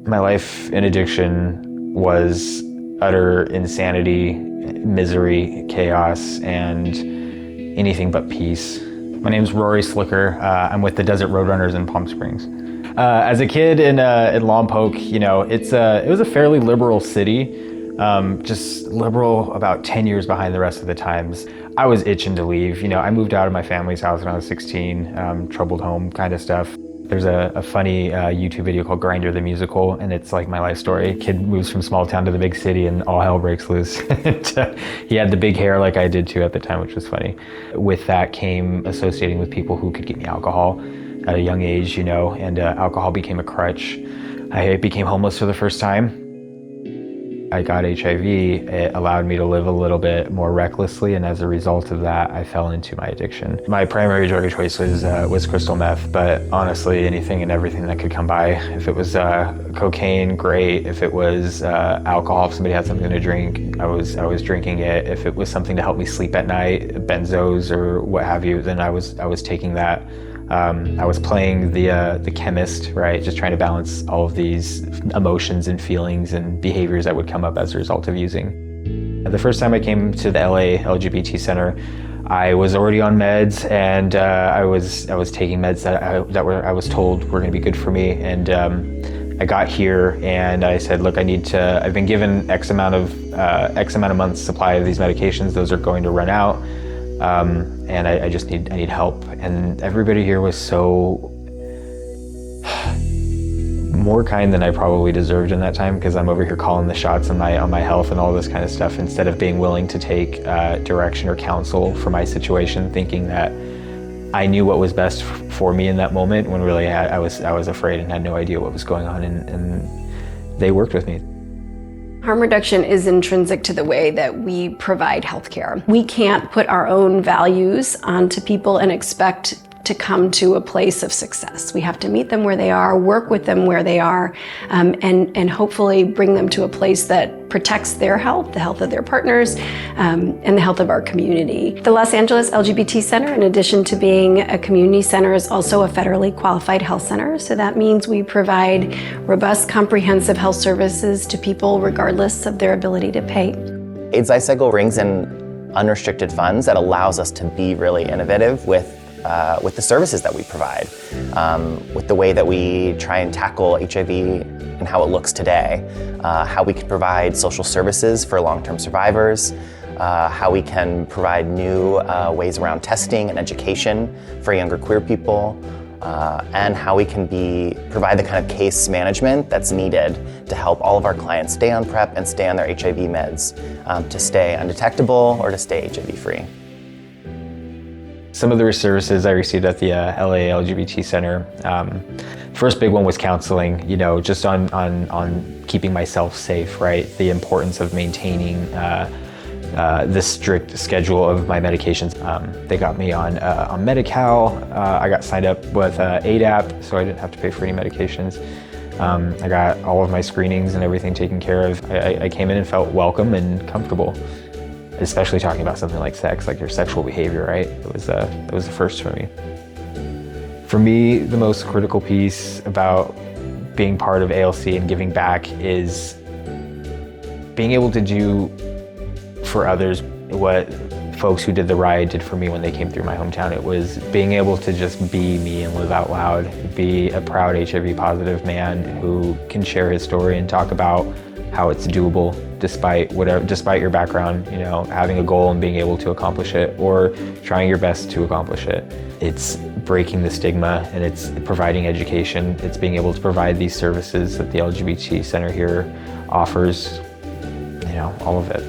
My life in addiction was utter insanity, misery, chaos, and anything but peace. My name's Rory Slicker. I'm with the Desert Roadrunners in Palm Springs. As a kid in Lompoc, it was a fairly liberal city, just liberal about 10 years behind the rest of the times. I was itching to leave. I moved out of my family's house when I was 16, troubled home kind of stuff. There's a funny YouTube video called Grinder the Musical, and it's like my life story. Kid moves from small town to the big city and all hell breaks loose. He had the big hair like I did too at the time, which was funny. With that came associating with people who could get me alcohol at a young age, and alcohol became a crutch. I became homeless for the first time. I got HIV. It allowed me to live a little bit more recklessly, and as a result of that, I fell into my addiction. My primary drug of choice was crystal meth, but honestly, anything and everything that could come by. If it was cocaine, great. If it was alcohol, if somebody had something to drink, I was drinking it. If it was something to help me sleep at night, benzos or what have you, then I was taking that. I was playing the chemist, right? Just trying to balance all of these emotions and feelings and behaviors that would come up as a result of using. The first time I came to the LA LGBT Center, I was already on meds, and I was taking meds that I was told were going to be good for me. And I got here and I said, look, I've been given X amount of months supply of these medications. Those are going to run out. And I need help. And everybody here was so more kind than I probably deserved in that time, because I'm over here calling the shots on my health and all this kind of stuff, instead of being willing to take direction or counsel for my situation, thinking that I knew what was best for me in that moment, when really I was afraid and had no idea what was going on, and they worked with me. Harm reduction is intrinsic to the way that we provide healthcare. We can't put our own values onto people and expect to come to a place of success. We have to meet them where they are, work with them where they are, and hopefully bring them to a place that protects their health, the health of their partners, and the health of our community. The Los Angeles LGBT Center, in addition to being a community center, is also a federally qualified health center. So that means we provide robust, comprehensive health services to people regardless of their ability to pay. LifeCycle brings in unrestricted funds that allows us to be really innovative with the services that we provide, with the way that we try and tackle HIV and how it looks today, how we can provide social services for long-term survivors, how we can provide new ways around testing and education for younger queer people, and how we can provide the kind of case management that's needed to help all of our clients stay on PrEP and stay on their HIV meds, to stay undetectable or to stay HIV-free. Some of the services I received at the LA LGBT Center, first big one was counseling, just on keeping myself safe, right? The importance of maintaining the strict schedule of my medications. They got me on Medi-Cal. I got signed up with ADAP, so I didn't have to pay for any medications. I got all of my screenings and everything taken care of. I came in and felt welcome and comfortable. Especially talking about something like sex, like your sexual behavior, right? It was the first for me. For me, the most critical piece about being part of ALC and giving back is being able to do for others what folks who did the ride did for me when they came through my hometown. It was being able to just be me and live out loud, be a proud HIV positive man who can share his story and talk about how it's doable despite your background, having a goal and being able to accomplish it, or trying your best to accomplish it. It's breaking the stigma, and it's providing education. It's being able to provide these services that the LGBT Center here offers, all of it.